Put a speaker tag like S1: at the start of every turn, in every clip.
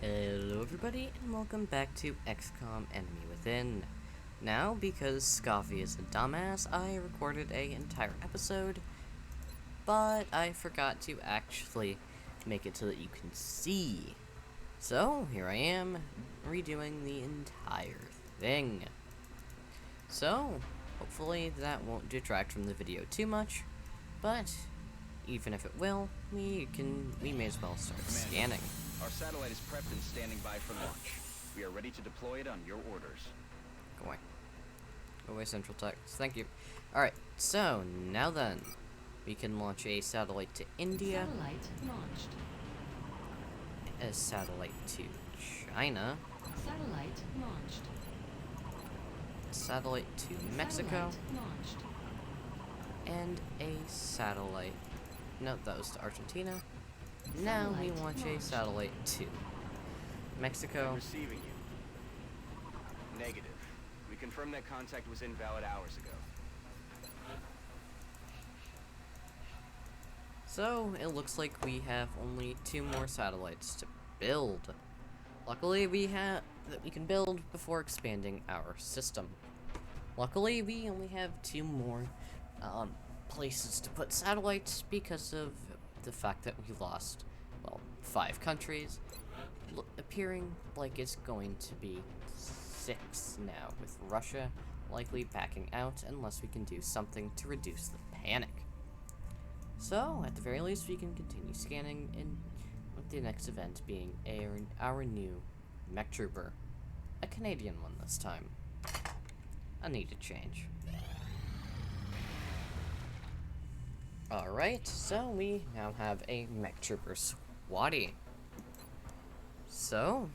S1: Hello everybody, and welcome back to XCOM Enemy Within. Now, because Scoffy is a dumbass, I recorded an entire episode, but I forgot to actually make it so that you can see. So, here I am, redoing the entire thing. So, hopefully that won't detract from the video too much, but even if it will, we may as well start scanning.
S2: Our satellite is prepped and standing by for launch. We are ready to deploy it on your orders.
S1: Go away. Go away, Central Text. Thank you. Alright, so, now then, we can launch a satellite to India.
S3: Satellite launched.
S1: A satellite to China.
S3: Satellite launched.
S1: Satellite to Mexico.
S3: Satellite launched.
S1: And a satellite... No, that was to Argentina. Now we launch a satellite to Mexico.
S2: Receiving you. Negative. We confirmed that contact was invalid hours ago.
S1: So, it looks like we have only 2 more satellites to build. Luckily, we can build before expanding our system. Luckily, we only have 2 more places to put satellites because of the fact that we lost, well, 5 countries, appearing like it's going to be 6 now, with Russia likely backing out unless we can do something to reduce the panic. So, at the very least, we can continue scanning, and with the next event being our new mech trooper, a Canadian one this time. A needed change. Alright, so we now have a mech trooper squatty. So,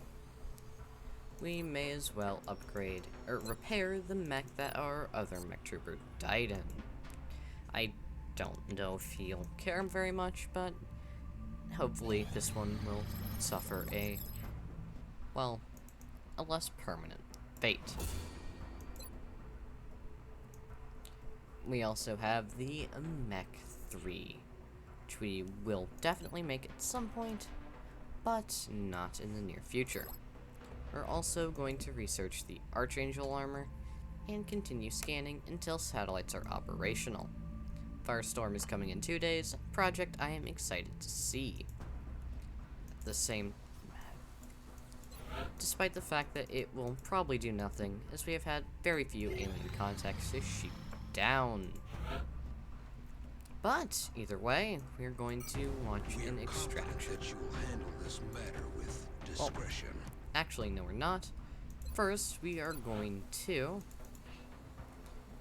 S1: we may as well upgrade, or repair the mech that our other mech trooper died in. I don't know if he'll care very much, but hopefully this one will suffer a less permanent fate. We also have the Mech 3, which we will definitely make at some point, but not in the near future. We're also going to research the Archangel armor and continue scanning until satellites are operational. Firestorm is coming in 2 days, a project I am excited to see. Despite the fact that it will probably do nothing, as we have had very few alien contacts to shoot down. But either way, we're going to launch an extraction.
S4: That you will handle this matter with discretion.
S1: Well, actually, no, we're not. First, we are going to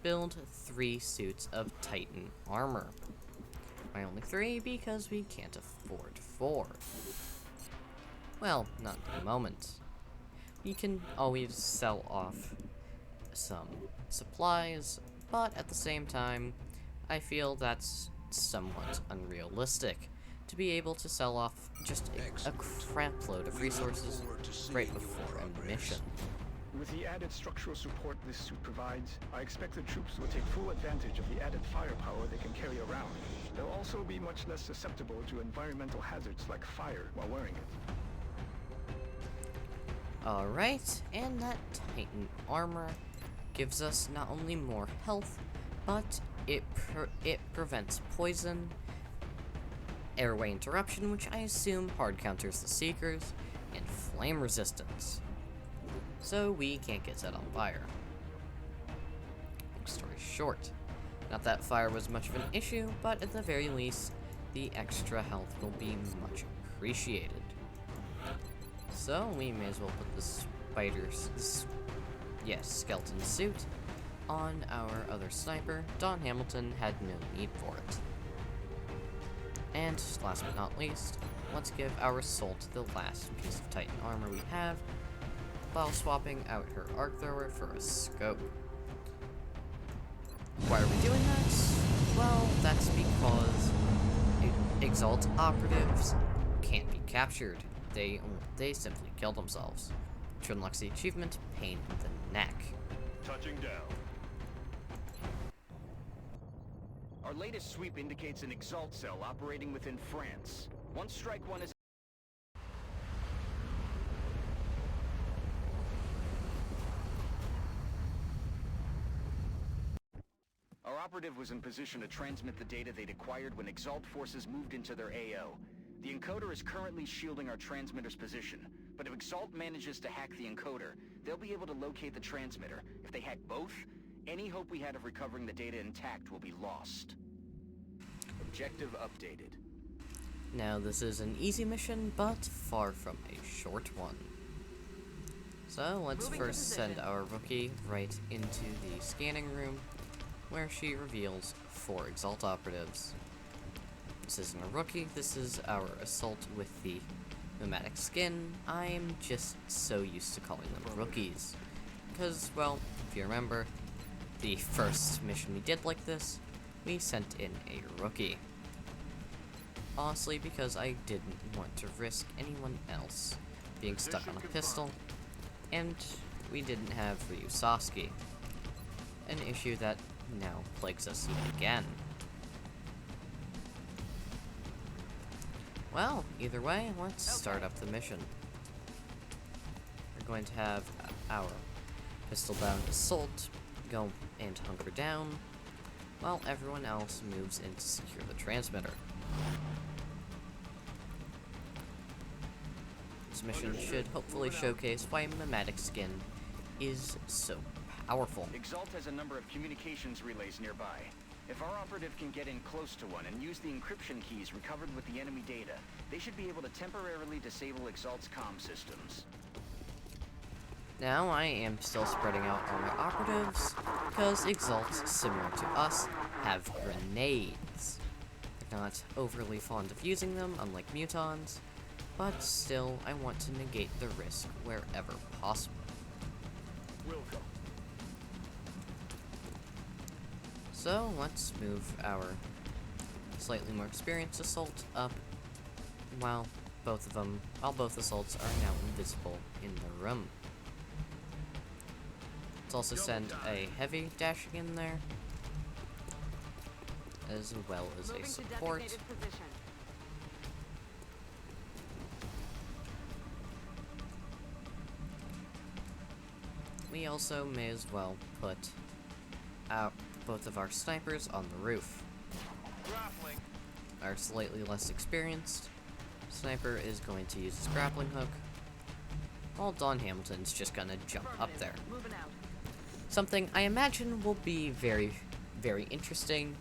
S1: build 3 suits of Titan armor. Why only 3? Because we can't afford 4. Well, not at the moment. We can always sell off some supplies, but at the same time, I feel that's somewhat unrealistic to be able to sell off just a crap load of resources right before a mission.
S5: With the added structural support this suit provides, I expect the troops will take full advantage of the added firepower they can carry around. They'll also be much less susceptible to environmental hazards like fire while wearing it.
S1: Alright, and that Titan armor gives us not only more health, but it prevents poison, airway interruption, which I assume hard counters the Seekers, and flame resistance. So we can't get set on fire. Long story short, not that fire was much of an issue, but at the very least, the extra health will be much appreciated. So we may as well put the skeleton suit on our other sniper. Don Hamilton had no need for it. And last but not least, let's give our Assault the last piece of Titan armor we have, while swapping out her arc thrower for a scope. Why are we doing that? Well, that's because Exalt operatives can't be captured. They simply kill themselves, which unlocks the achievement Pain in the Neck.
S2: Touching down. Our latest sweep indicates an Exalt cell operating within France. Once Strike 1 is... operative was in position to transmit the data they'd acquired when Exalt forces moved into their AO. The encoder is currently shielding our transmitter's position, but if Exalt manages to hack the encoder, they'll be able to locate the transmitter. If they hack both, any hope we had of recovering the data intact will be lost. Objective updated.
S1: Now, this is an easy mission, but far from a short one. So, let's first send our rookie right into the scanning room, where she reveals 4 Exalt operatives. This isn't a rookie, this is our assault with the pneumatic skin. I'm just so used to calling them rookies. Because, well, if you remember, the first mission we did like this, we sent in a rookie. Honestly, because I didn't want to risk anyone else being stuck on a pistol, and we didn't have Ryusovsky, an issue that now plagues us yet again. Well, either way, let's start up the mission. We're going to have our pistol-bound assault go and hunker down, while everyone else moves in to secure the transmitter. This mission should hopefully showcase why pneumatic skin is so powerful.
S2: Exalt has a number of communications relays nearby. If our operative can get in close to one and use the encryption keys recovered with the enemy data, they should be able to temporarily disable Exalt's comm systems.
S1: Now, I am still spreading out all my operatives, because Exalts, similar to us, have grenades. They're not overly fond of using them, unlike Mutons, but still, I want to negate the risk wherever possible. So, let's move our slightly more experienced assault up, while both assaults are now invisible in the room. Let's also send a heavy dashing in there, as well as a support. We also may as well put out both of our snipers on the roof.
S2: Grappling.
S1: Our slightly less experienced sniper is going to use his grappling hook, while Don Hamilton's just gonna jump up there. Something I imagine will be very, very interesting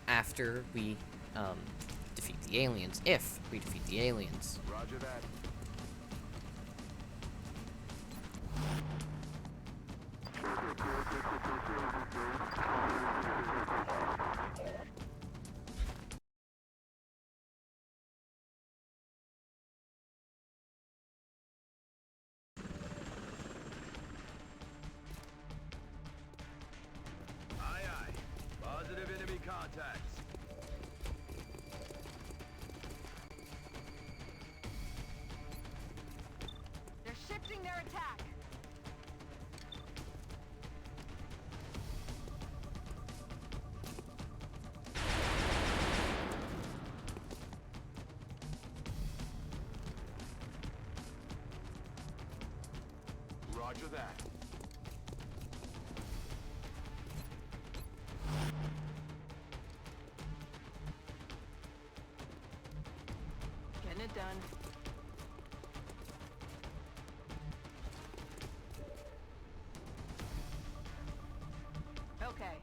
S1: after we defeat the aliens, if we defeat the aliens.
S2: Roger that. Aye, aye. Positive enemy contacts.
S6: They're shifting their attack.
S2: Roger that.
S6: Getting it done. Okay.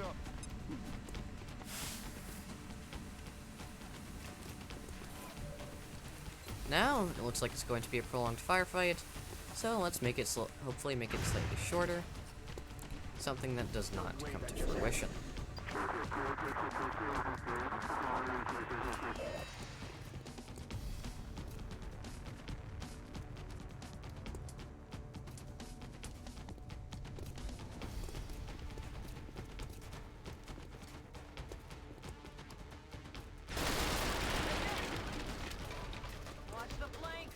S5: up.
S1: Now, it looks like it's going to be a prolonged firefight, so let's make it hopefully make it slightly shorter. Something that does not come to fruition.
S6: Watch the flanks.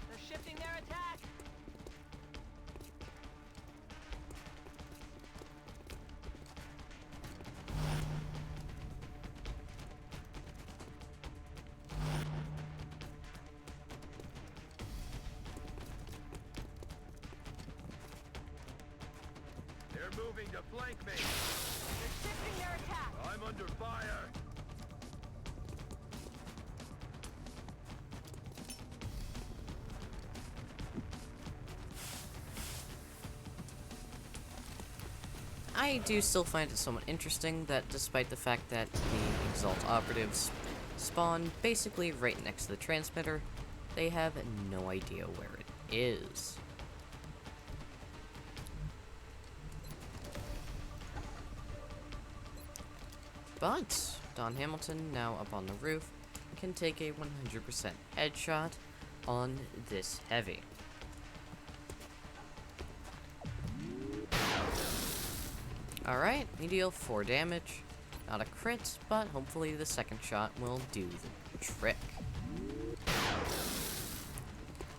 S6: They're shifting their attack.
S5: They're moving to flank me.
S6: They're shifting their attack.
S5: I'm under fire.
S1: I do still find it somewhat interesting that despite the fact that the Exalt operatives spawn basically right next to the transmitter, they have no idea where it is. But Don Hamilton, now up on the roof, can take a 100% headshot on this heavy. Alright, we deal 4 damage. Not a crit, but hopefully the second shot will do the trick.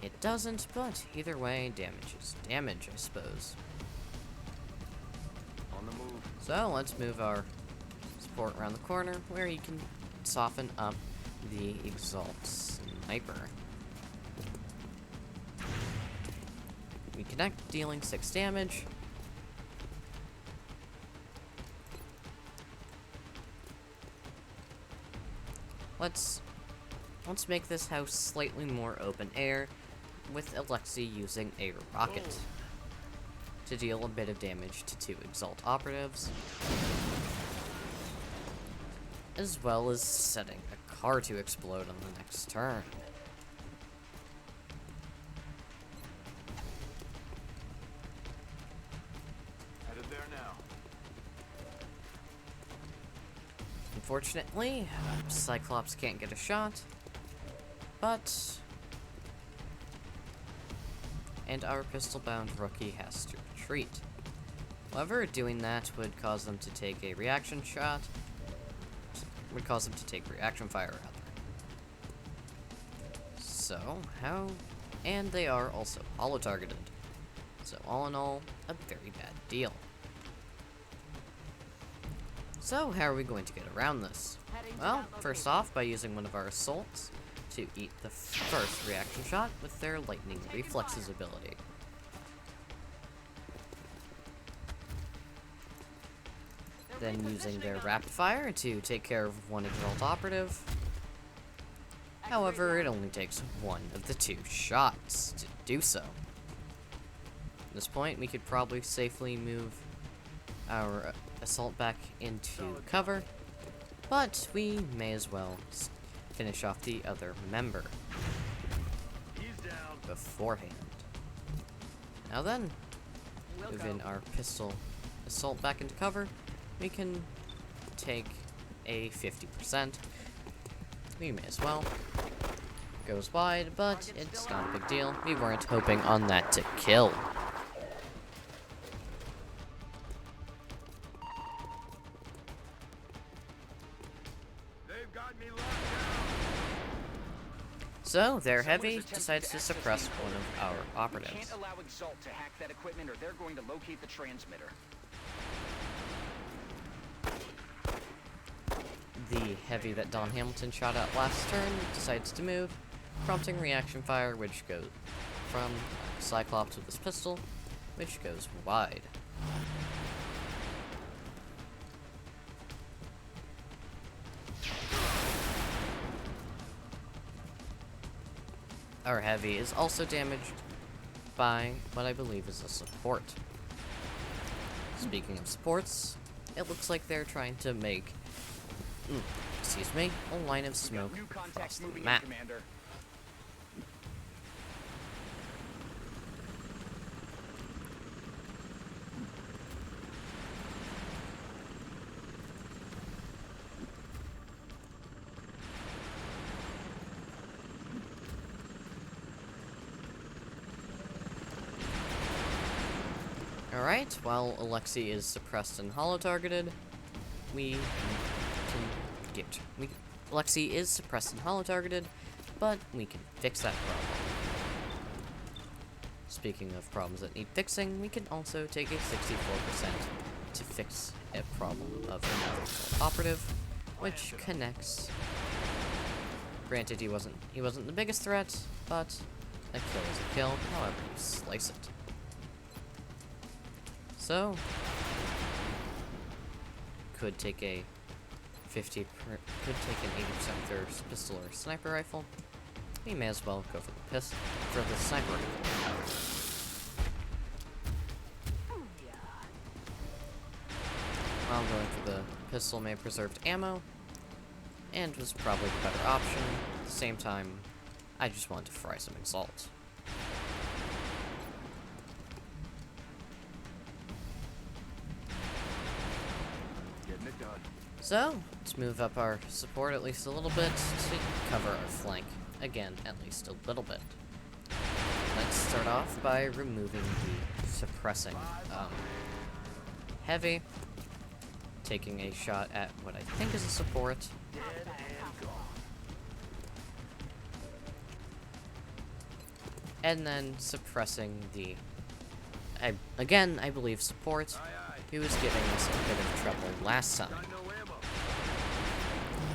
S1: It doesn't, but either way, damage is damage, I suppose.
S5: On the move.
S1: So let's move our support around the corner where he can soften up the Exalt Sniper. We connect, dealing 6 damage. Let's make this house slightly more open air, with Alexei using a rocket to deal a bit of damage to 2 Exalt operatives, as well as setting a car to explode on the next turn.
S5: Headed there now.
S1: Unfortunately, Cyclops can't get a shot, and our pistol-bound rookie has to retreat. However, doing that would cause them to take a reaction shot, would cause them to take reaction fire, rather. So, and they are also holo-targeted. So, all in all, a very bad deal. So, how are we going to get around this? Well, first off, by using one of our assaults to eat the first reaction shot with their lightning reflexes ability. Then using their rapid fire to take care of one Exalt operative. However, it only takes one of the 2 shots to do so. At this point, we could probably safely move our assault back into cover, but we may as well finish off the other member beforehand. Now then, moving our pistol assault back into cover, we can take a 50%. We may as well. Goes wide, but it's not a big deal. We weren't hoping on that to kill.
S5: They've got me locked down.
S1: So, their heavy decides to suppress one of our
S2: We
S1: operatives.
S2: can't allow Exalt to hack that equipment or they're going to locate the transmitter.
S1: The heavy that Don Hamilton shot at last turn decides to move, prompting reaction fire, which goes from Cyclops with his pistol, which goes wide. our heavy is also damaged by what I believe is a support. Speaking of supports, it looks like they're trying to make, excuse me, a line of smoke
S2: New
S1: across
S2: contacts
S1: the
S2: moving in,
S1: map.
S2: Commander.
S1: Alright, while Alexei is suppressed and holo-targeted, we can get... Alexei is suppressed and holo-targeted, but we can fix that problem. Speaking of problems that need fixing, we can also take a 64% to fix a problem of another operative, which connects. Granted, he wasn't the biggest threat, but a kill is a kill, however you slice it. So, could take an 80% thirst pistol or sniper rifle. We may as well go for the sniper rifle. While going for the pistol may have preserved ammo, and was probably the better option. At the same time, I just wanted to fry some exalt. So, let's move up our support at least a little bit to cover our flank. Again, at least a little bit. Let's start off by removing the suppressing heavy. Taking a shot at what I think is a support. And then suppressing the, again, I believe support, who was giving us a bit of trouble last time.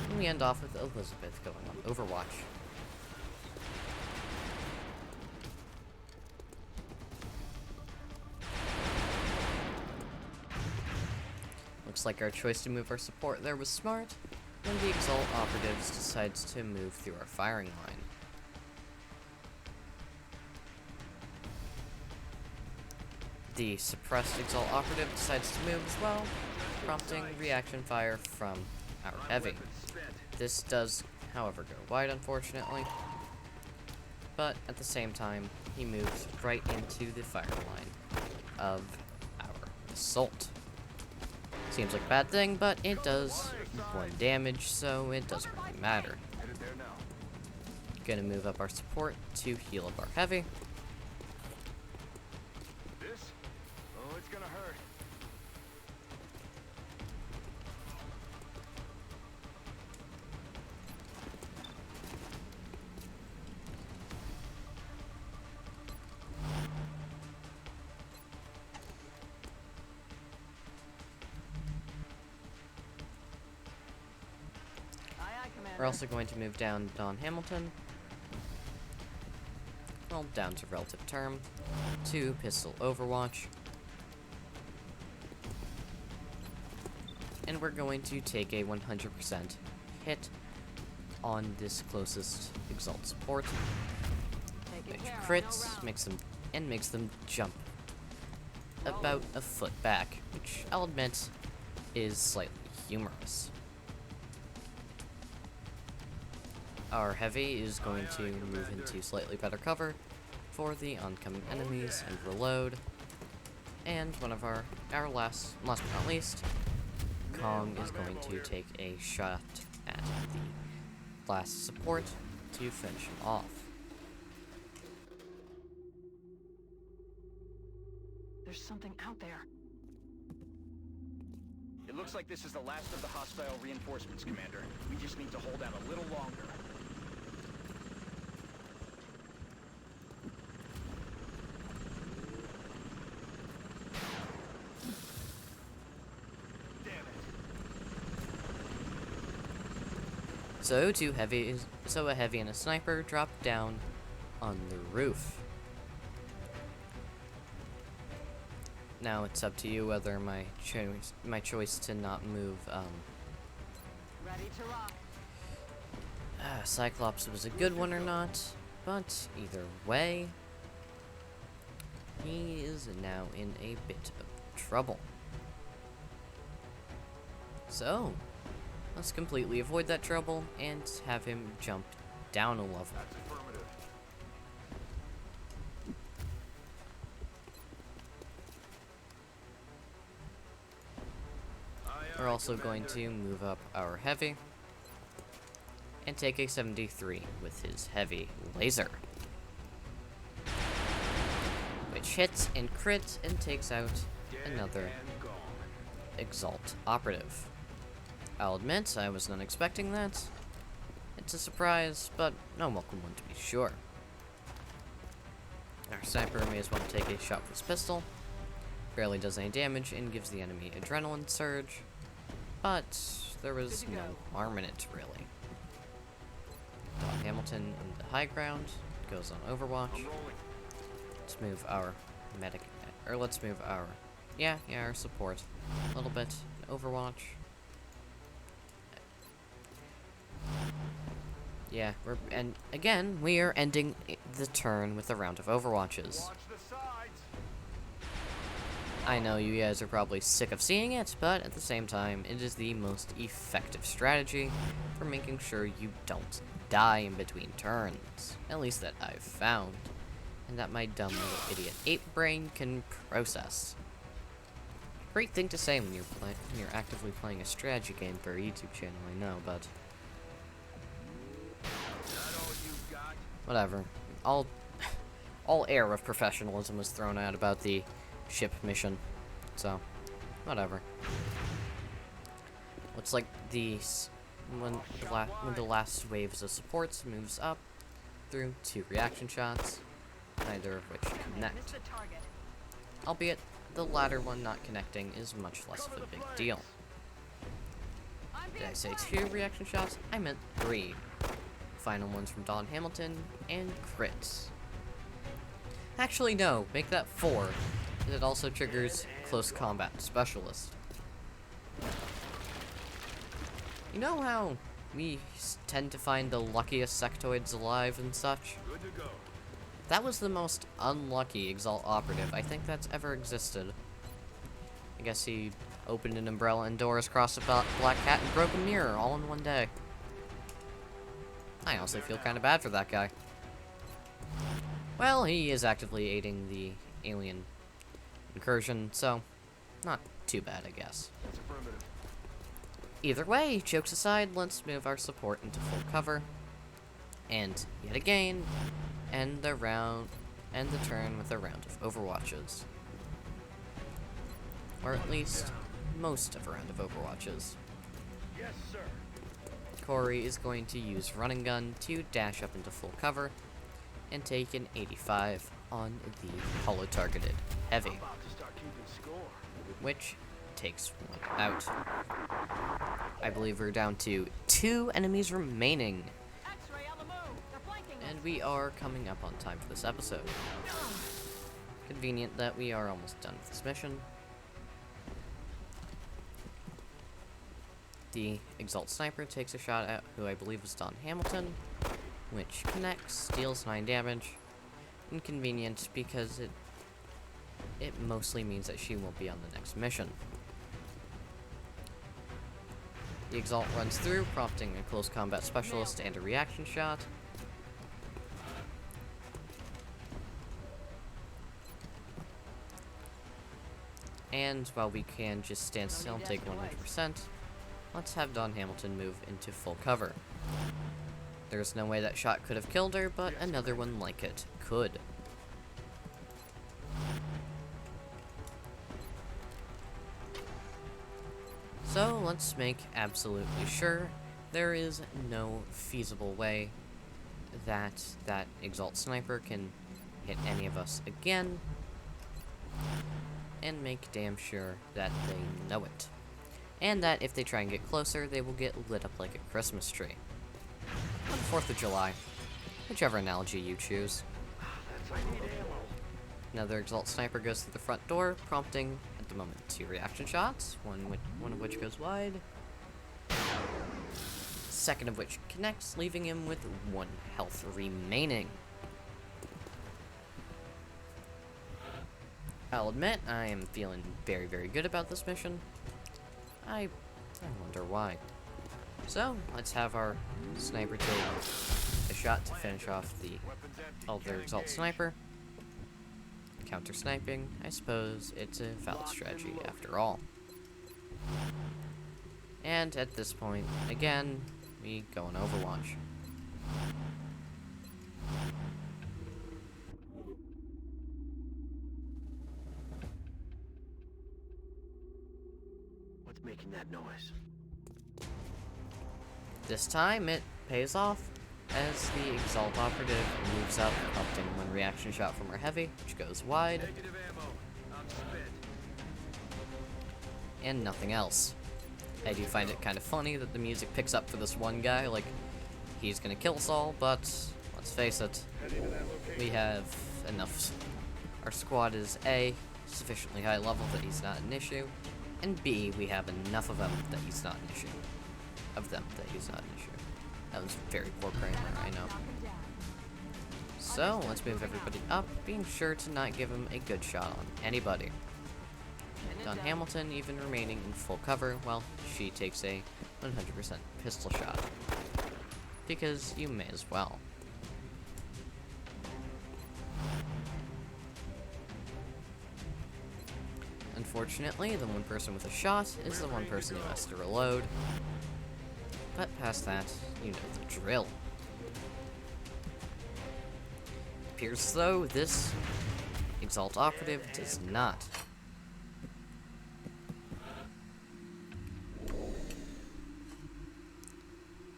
S1: And we end off with Elizabeth going on Overwatch. Looks like our choice to move our support there was smart, when the Exalt Operatives decides to move through our firing line. The suppressed Exalt Operative decides to move as well, prompting reaction fire from our heavy. This does, however, go wide, unfortunately, but at the same time, he moves right into the fire line of our assault. Seems like a bad thing, but it does 1 damage, so it doesn't really matter. Gonna move up our support to heal up our heavy.
S5: It's gonna hurt.
S1: We're also going to move down Don Hamilton. Well, down to relative term. To pistol Overwatch. And we're going to take a 100% hit on this closest Exalt support. Which crits, makes them jump about a foot back, which I'll admit is slightly humorous. Our heavy is going to move into slightly better cover for the oncoming enemies and reload. And one of our last but not least, Kong is going to take a shot at the last support to finish him off.
S6: There's something out there.
S2: It looks like this is the last of the hostile reinforcements, Commander. We just need to hold out a little longer.
S1: So a heavy and a sniper drop down on the roof. Now it's up to you whether my choice to not move
S6: Ready to rock.
S1: Cyclops was a good one or not. But either way, he is now in a bit of trouble. So, let's completely avoid that trouble and have him jump down a level. We're also going to move up our heavy and take a 73 with his heavy laser, which hits and crits and takes out another Exalt operative. I'll admit, I was not expecting that. It's a surprise, but no welcome one to be sure. Our sniper may as well take a shot with his pistol. Barely does any damage and gives the enemy adrenaline surge, but there was no harm in it, really. Don Hamilton in the high ground goes on Overwatch. Let's move our medic, or let's move our, our support a little bit in Overwatch. Yeah, and again, we are ending the turn with a round of Overwatches. I know you guys are probably sick of seeing it, but at the same time, it is the most effective strategy for making sure you don't die in between turns. At least that I've found. And that my dumb little idiot ape brain can process. Great thing to say when you're actively playing a strategy game for a YouTube channel, I know, but whatever. All air of professionalism was thrown out about the ship mission, so whatever. Looks like when the last waves of supports moves up through 2 reaction shots, neither of which connect. Albeit the latter one not connecting is much less of a big deal. Did I say 2 reaction shots? I meant 3. Final ones from Don Hamilton and crits. Actually, no, make that 4. It also triggers close combat specialist. You know how we tend to find the luckiest sectoids alive and such? That was the most unlucky Exalt operative I think that's ever existed. I guess he opened an umbrella and doors, crossed a black cat, and broke a mirror all in one day. I honestly feel kind of bad for that guy. Well, he is actively aiding the alien incursion, so not too bad, I guess. Either way, jokes aside, let's move our support into full cover. And yet again, end the turn with a round of Overwatches. Or at least most of a round of Overwatches.
S5: Yes, sir.
S1: Corey is going to use running gun to dash up into full cover and take an 85 on the holo-targeted heavy, which takes 1 out. I believe we're down to 2 enemies remaining, and we are coming up on time for this episode. Convenient that we are almost done with this mission. The Exalt Sniper takes a shot at who I believe is Don Hamilton, which connects, deals 9 damage. Inconvenient because it mostly means that she won't be on the next mission. The Exalt runs through, prompting a close combat specialist and a reaction shot. And while we can just stand still and take 100%, let's have Don Hamilton move into full cover. There's no way that shot could have killed her, but another one like it could. So let's make absolutely sure there is no feasible way that that Exalt Sniper can hit any of us again, and make damn sure that they know it. And that if they try and get closer, they will get lit up like a Christmas tree. On the 4th of July. Whichever analogy you choose. Another Exalt Sniper goes through the front door, prompting, at the moment, 2 reaction shots, one of which goes wide. Second of which connects, leaving him with 1 health remaining. I'll admit, I am feeling very, very good about this mission. I wonder why. So, let's have our sniper take a shot to finish off the Elder Exalt Sniper. Counter-sniping, I suppose it's a valid strategy after all. And at this point, again, we go on Overwatch.
S7: What's making that noise?
S1: This time, it pays off, as the Exalt operative moves up, opting one reaction shot from our heavy, which goes wide, and nothing else. I do find it kind of funny that the music picks up for this one guy, like, he's gonna kill us all, but let's face it, we have enough. Our squad is A, sufficiently high level that he's not an issue, and B, we have enough of them that he's not an issue. Of them that he's not an issue. That was very poor grammar, I know. So, let's move everybody up, being sure to not give him a good shot on anybody. Don Hamilton even remaining in full cover while she takes a 100% pistol shot. Because you may as well. Unfortunately, the one person with a shot is the one person who has to reload. But past that, you know the drill. Appears as though this Exalt operative does not.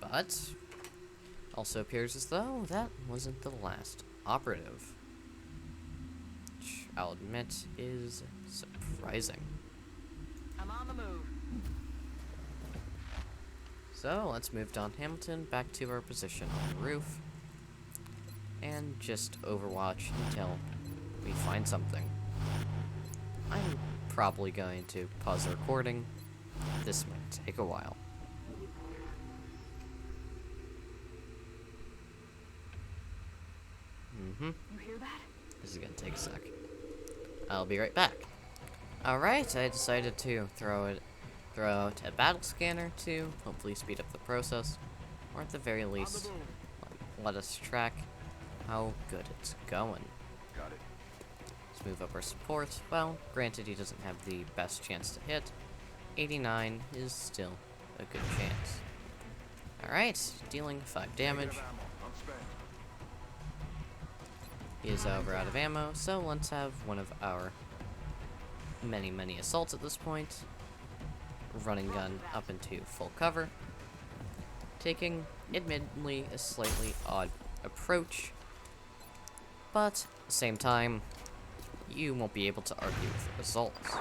S1: But also appears as though that wasn't the last operative. Which I'll admit is surprising.
S6: I'm on the move.
S1: So let's move Don Hamilton back to our position on the roof and just overwatch until we find something. I'm probably going to pause the recording. This might take a while.
S6: You hear that?
S1: This is gonna take a sec. I'll be right back. Alright, I decided to throw out a battle scanner to hopefully speed up the process, or at the very least, let us track how good it's going.
S5: Got it.
S1: Let's move up our support. Well, granted he doesn't have the best chance to hit. 89 is still a good chance. Alright, dealing 5 damage. He is over out of ammo, so let's have one of our many assaults at this point. Running gun up into full cover. Taking, admittedly, a slightly odd approach. But, at the same time, you won't be able to argue with the results.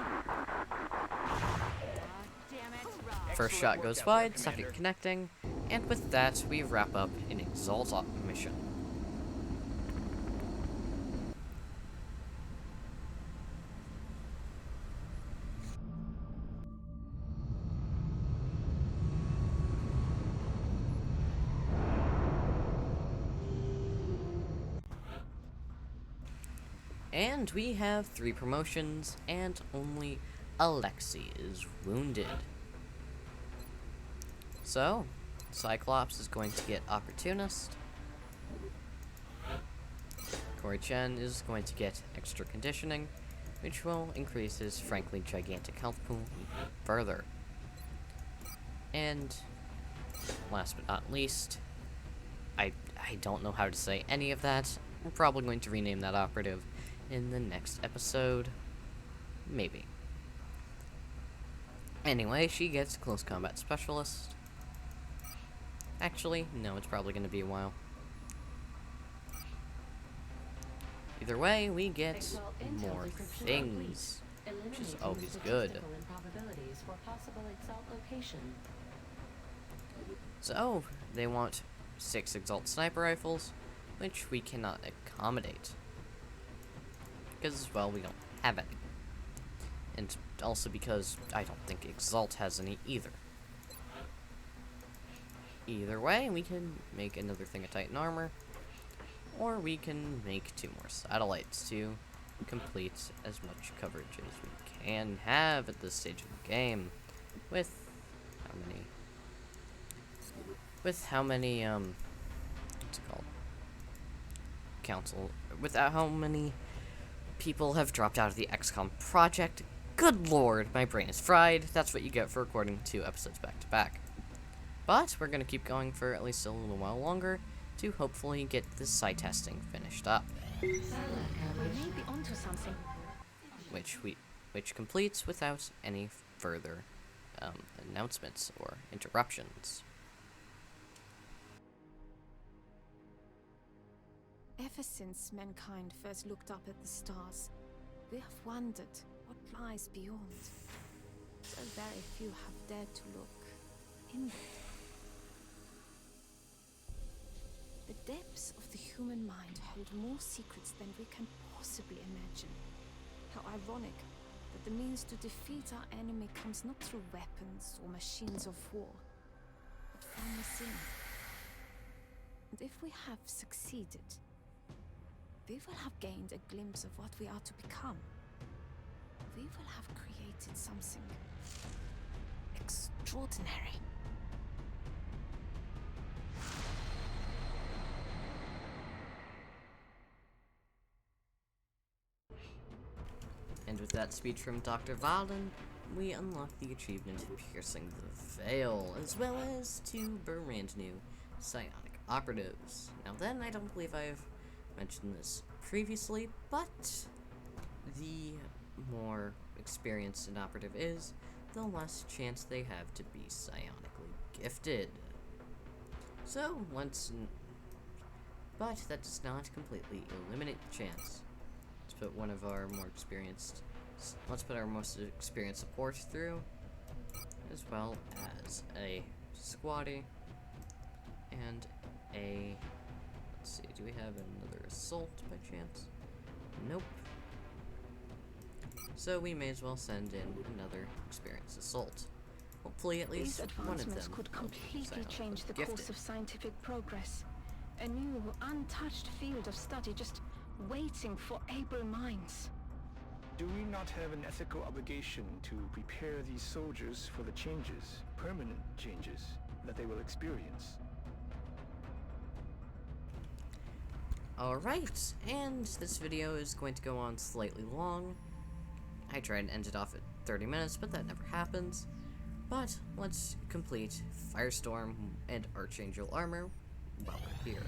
S1: First shot goes wide, second connecting, and with that, we wrap up an Exalt mission. And we have 3 promotions, and only Alexei is wounded. So, Cyclops is going to get Opportunist. Corey Chen is going to get Extra Conditioning, which will increase his frankly gigantic health pool further. And, last but not least, I don't know how to say any of that. We're probably going to rename that operative in the next episode. Maybe. Anyway, she gets Close Combat Specialist. Actually, no, it's probably going to be a while. Either way, we get
S3: Exalt intel
S1: more
S3: decryption
S1: things,
S3: complete.
S1: which is
S3: Eliminating
S1: always good.
S3: statistical improbabilities for possible Exalt location.
S1: So, they want 6 Exalt Sniper Rifles, which we cannot accommodate. Because, well, we don't have any. And also because I don't think Exalt has any either. Either way, we can make another thing of Titan Armor, or we can make 2 more satellites to complete as much coverage as we can have at this stage of the game. With how many, what's it called? Without how many people have dropped out of the XCOM project. Good lord, my brain is fried. That's what you get for recording 2 episodes back to back. But we're gonna keep going for at least a little while longer to hopefully get the site testing finished up.
S6: We may be onto something.
S1: Which completes without any further announcements or interruptions.
S7: Ever since mankind first looked up at the stars, we have wondered what lies beyond. So very few have dared to look inward. The depths of the human mind hold more secrets than we can possibly imagine. How ironic that the means to defeat our enemy comes not through weapons or machines of war, but from within. And if we have succeeded, we will have gained a glimpse of what we are to become. We will have created something extraordinary.
S1: And with that speech from Dr. Valen, we unlock the achievement Piercing the Veil, as well as 2 brand new psionic operatives. Now then, I don't believe I've mentioned this previously, but the more experienced an operative is, the less chance they have to be psionically gifted. So, but that does not completely eliminate the chance. Let's put our most experienced support through, as well as a squatty, and a, let's see, do we have another assault by chance? Nope. So we may as well send in another experienced assault. Hopefully at least
S7: These
S1: one of
S7: advancements
S1: them
S7: could
S1: will be
S7: completely
S1: psionically
S7: change the
S1: gifted.
S7: course of scientific progress. A new, untouched field of study just waiting for able minds.
S5: Do we not have an ethical obligation to prepare these soldiers for the changes, permanent changes, that they will experience?
S1: Alright, and this video is going to go on slightly long. I tried to end it off at 30 minutes, but that never happens. But let's complete Firestorm and Archangel armor while we're here.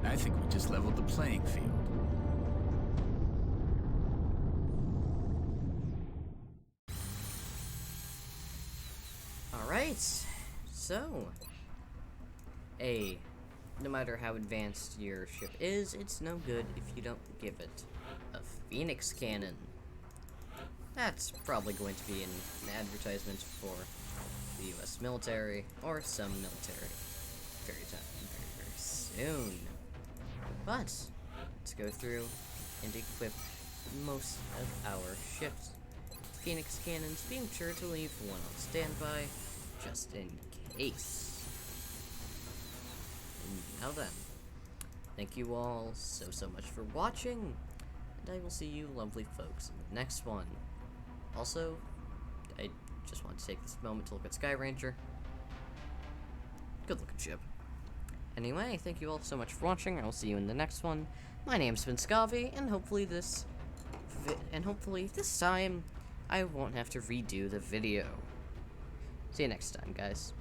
S8: I think we just leveled the playing field.
S1: Alright, so, no matter how advanced your ship is, it's no good if you don't give it a Phoenix cannon. That's probably going to be an advertisement for the US military, or some military, very soon. But, let's go through and equip most of our ships. Phoenix cannons, being sure to leave one on standby, just in case. And now then, thank you all so much for watching, and I will see you lovely folks in the next one. Also, I just want to take this moment to look at Sky Ranger. Good looking ship. Anyway, thank you all so much for watching. I will see you in the next one. My name's been Scavi, and hopefully this time I won't have to redo the video. See you next time, guys.